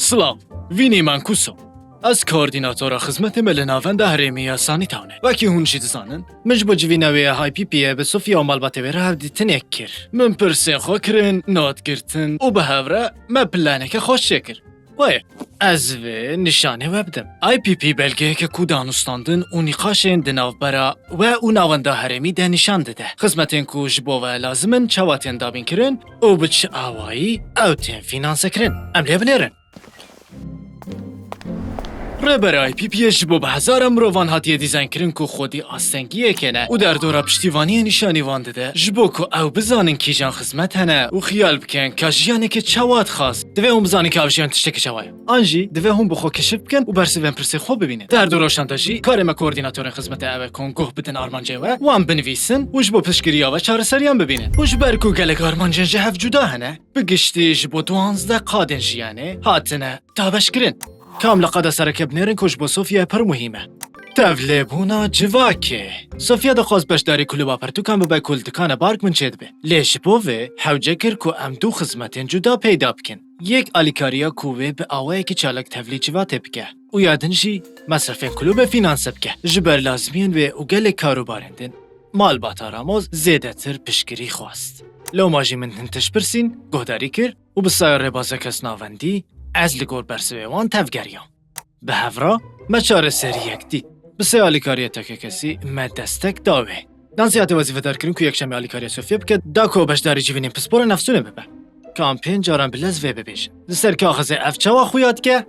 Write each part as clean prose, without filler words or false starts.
سلااو، وینی من کوسو. از کوردیناتورا خدمت ملناونده هرمی سانی تاونه. وکی هونشی دزانن. مجبور جویناوی های پی پیه به صوفیا و مالباته بره هفتی تنک کر. من پرسه خو کرن، نات گرتن و به هفره ما پلانه که خوش شکر. وای، از و نشانه وبدم. آی پی پی بلگه که کودانستاندن و نقاشن دناو برا و اون ناونده هرمی ده نشان داده. خدمتین کوش باور لازمن چواتین دابین کرن و بچه آوایی او تین فینانس کرن. عمله بنرن. برای پی پیش با به هزار مروان هاتیه دیزاین کرن که خودی آستنگیه کنه و در دورا پشتیوانی نشانی وانده جبو که او بزانن کی جان خدمت هنه و خیال بکن که جیانی که چواد خواست دوه هم بزانن که او جیان تشتک چواه آنجی دوه هم بخوا کشف بکن و برسی ویم پرسی خوب ببینه در دورا شانتاجی کار ما کوردیناتور خدمت او کنگوه بدن آرمانجه و هم بنویسن و جبو پشگیری و چاره سریان ببینه و جبر که گلگ آرمانجه جهف جدا هنه بگشتی جبو 12 قادن جیانه هاتنه تابش کرن کاملا قد سرکب نرن کش با صوفیا پر مهمه. تولبونا جواکه. صوفیا دخواست بشداری کلوبا پرتوکان به کل دکان بارک من چید به. لیش بوه حوجه کر که ام دو خدمتین جدا پیدا بکن. یک آلیکاریا کوه به آوه که چالک تولی جواته بکه. و یادنشی مصرفین کلوب فینانس بکه. جبر لازمین و اوگل کارو بارندن. مال باتا راموز زیده تر پشگیری خواست. لو ماجی من هنتش برسین گهداری کر و بسایر ربازه کس ناوندی از لگور برسویوان تفگریام. به هفرا مچار سری یک دی. بسه آلیکاری تاکه کسی مدستک داوه. دانسیات وظیفه دار کریم که یک شمی آلیکاری صوفیا بکد داکو بشداری جیوینیم پسپور نفسونه ببه. کامپین جاران بلز وی ببیشن. دستر که آخذ افچوا خویاد که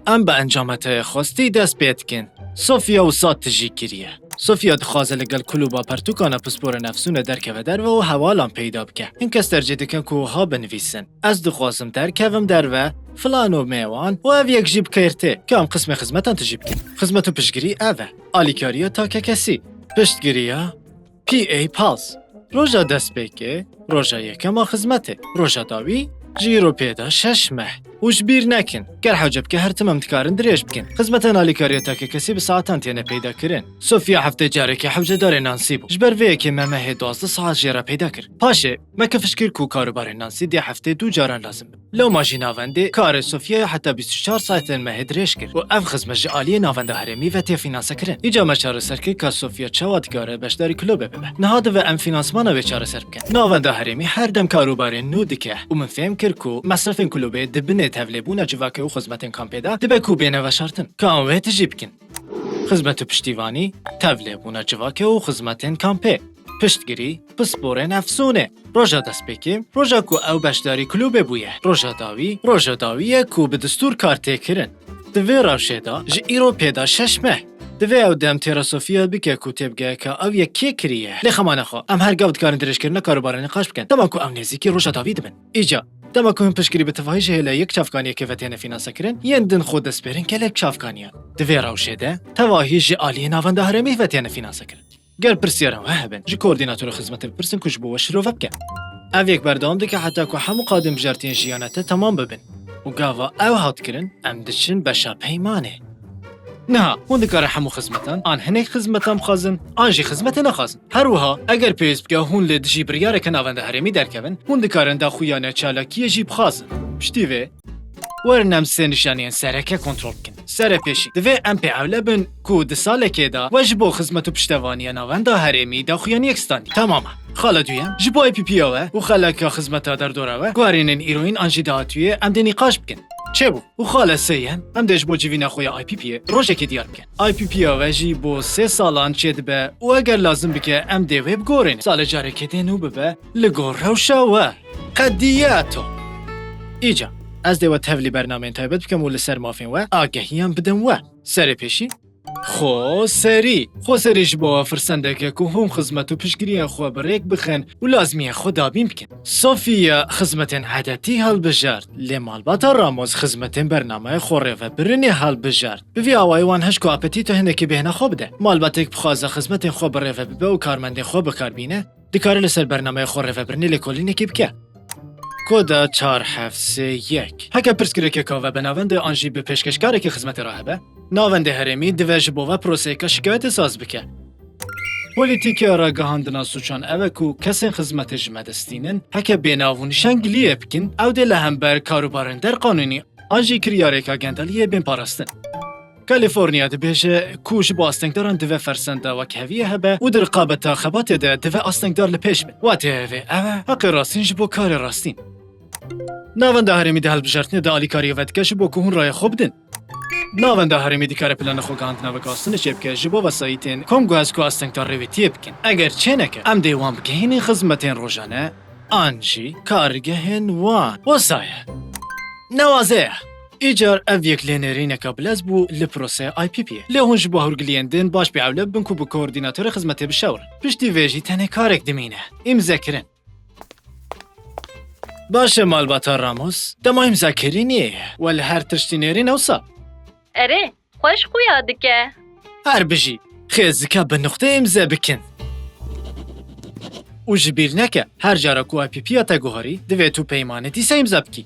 ام به انجامت خواستی دست بید کن. صوفیا و سات تجیک گریه. صوفیا دخوازه لگل کلوبا پرتوکانا پسپور نفسونه درکه و در و حوالان پیدا بکه. این کس ترجیح دکن که ها بنویسن. از دخوازم درکوم در و فلانو میوان و او یک جیب کرته که هم قسم خدمتان تجیب کن. خدمتو پشگیری اوه. آلیکاریا تا که کسی. پشتگیریا پی ای پالس. روژا دست بیکه. روژا یکم خدمته. روژا داوی جیرو پیدا 6 ماه. وش بیر نکن. گر حجب که هر تمام تکارن دریش بکن. خدمتان آلیکاریا تا که کسی به ساعتان تینه پیدا کرن. صوفیا هفته جاره که حوجه داره نانسی بو. جبر وی که ممه 12 ساعت جیره پیدا کر. پاشه ما کفشکر کو کاروبار نانسی دی هفته 2 جاران لازم. لو ماجی ناونده کار صوفیا حتی 24 ساعت مه دریش کر. و اف خدمت عالی ناونده هرمی و تی فینانس کرن. ایجا مچار سر که صوفیا چوادگاره بشداری کلوب ببه. نهاد و ام فینانسمان و چاره سر بکن. ناونده هرمی هر دم کاروبار نو دکه. و من فهم کر کو مصرف کلوب دبنه تولبون جواکه و خدمتین کامپیدا دبه کو بینه و شرطن. کاموه تجیب کن. خدمت پشتیوانی تولبون جواکه و خدمتین کامپی. پشتگیری پسپور نفسونه. روژا دست بکیم. روژا کو او بشداری کلوب بویه. روژا داویه کو به دستور کار تکرن. دوی روشیدا جی ایرو پیدا 6 ماه. دوی او دم تیرا صوفیا بکه کو تبگه که او یکی کریه. لخمانه خو ام هر گفت کارن درش کرنه کاروبار نقاش بکن. دما کو او نزدیکی روژا داوی دبن. ایجا دما کو هم پشتگیری به تفاهیش هلا یک چافکانی که وتینه فینانس کرن یندن خود دست برین کلک چافکانیا. دوی روشیدا تواهیش عالی ناونده هرمی وتینه فینانس کرن. گر پرسیارم هبن جی کوردیناتور خدمت پرسن کش بو شروع وبکه. او یک بردام که حتی که همو قادم بجارتین جیانته تمام ببن. و گاوا او هات کرن ام دشن بشا پیمانه. نه هون دکار همو خدمتان آن هنک خدمتان خازن آنجی خدمت نخازن. هروها اگر پیس بگه هون لدجی بریاره که ناونده هرمی درکون هون دکارن دا خویانه چالاکی جیب خازن. پشتیوه ورنم سنشانین سرکه کنترل کن. سر پیشی دوی ام پی اولبن کود ساله که دا وجبو خدمتو پشتوانی ناونده هرمی دا خویانی اکستانی. تماما. خاله دویم جبو ای پی پی اوه و خاله که خدمتا در دوره گوارینن ایروین آنجی دهاتویه ام دی نقاش بکن. چه بو؟ و خاله سیم ام دش بو جوینا خویا آی پی پی روزه که دیار بکن. آی پی پی اوه جی بو 3 سالان چید به و اگر لازم بکه ام دی ویب گورین سال جاره که دینو ببه لگور روشاوه قدیاتو. ایجا از دیو تفلی برنامه تایبت بکم و لسر مافین و آگهیم بدم و سر پیشی خو سریش با فرسنده که هم خدمت و پشگیری خو بریک بخن و لازمیه خدا بیم بکن. صوفیا خدمت عادتی حال بجارد لیمال باتا راموز خدمت برنامه خوره و برنی حال بجارد بوی آوای وان هشکو اپتیتو هنده که بهنه خوب ده مال باتک بخوازه خدمت خو بره و ببه و کارمند خو بکار بینه دکار لسر برنامه خوره و برنی لکولینه که بکه. کودا 4731 هکه پرسکره که کاوه به ناونده آنجی به پیشکشکاره که خدمت راهبه ناونده هرمی دوش بوه پروسه که شکایت ساز بکه. پولیتیکی آراگاهاندنا سوچان اوه کو کسین خدمت جمدستینن هکه بیناونشان گلیه بکن او ده لهم بر کاروبارن در قانونی آجی کریارێکا گەندەلیە بێن پاراستن. کالیفۆرنیا دەبێژە کوژ بۆ ئاستەنگداران دەوێ فەرسەندەوە کەویە هەبە و دەرقابەتە خەباتێدا دەوێ ئاستەنگدار لە پێش بن. واتێوێ ئەوە حەقی ڕاستین ji بۆ کارێ ڕاستین. ناوەندا هەرێمی هەڵبژارتنێدا ئالیکاریە vediگە ji بۆ ku hûn raya xwe bidin. Navenda herêmî dikare plana xwe gihandina vegastinê çêbike ji bo vesayîtên kom guhez ku astengdar rêvîtiyê bikin. Eger çêneke em dê wan bigihînin xizmetên rojane, an jî kargehên wan. Wisa ye? Newazê ye. Îcar ev yeklênêrîneka bilez bû li proseya IPP'ye. Lê hûn ji bo hewrgiliyên din baş pê ewle bin ku bi koordînatörê xizmetê bişewrin. Piştî vê jî tenê karek dimîne. İmzekirin. Baş e malbata Ramos, dema imzekirîniyê ye. We li her tiştînêrî newsa. Erê, xweş xuya dike. Her bijî, xêz dike bi nuqteyê imze bikin. û ji bîr neke, her cara ku IPP'ya te guharî, divê tu peymanê dîsa imze bikî.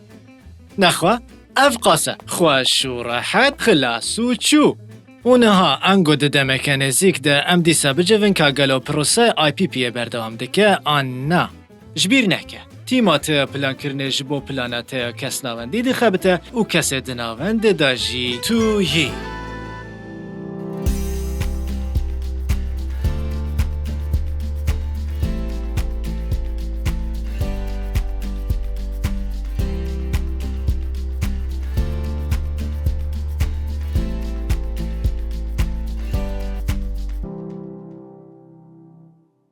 Nexwe, ev qase, xweş û rehet, xilas û çû. û niha engo di demeke nêzik de em dîsa bicivin ka gelo proseya IPP'ye berdewam dike an na. Ji bîr neke. Tîma te plankirinê ji bo plana te kes navendî dixebite û kesê di navendê de jî tu yî.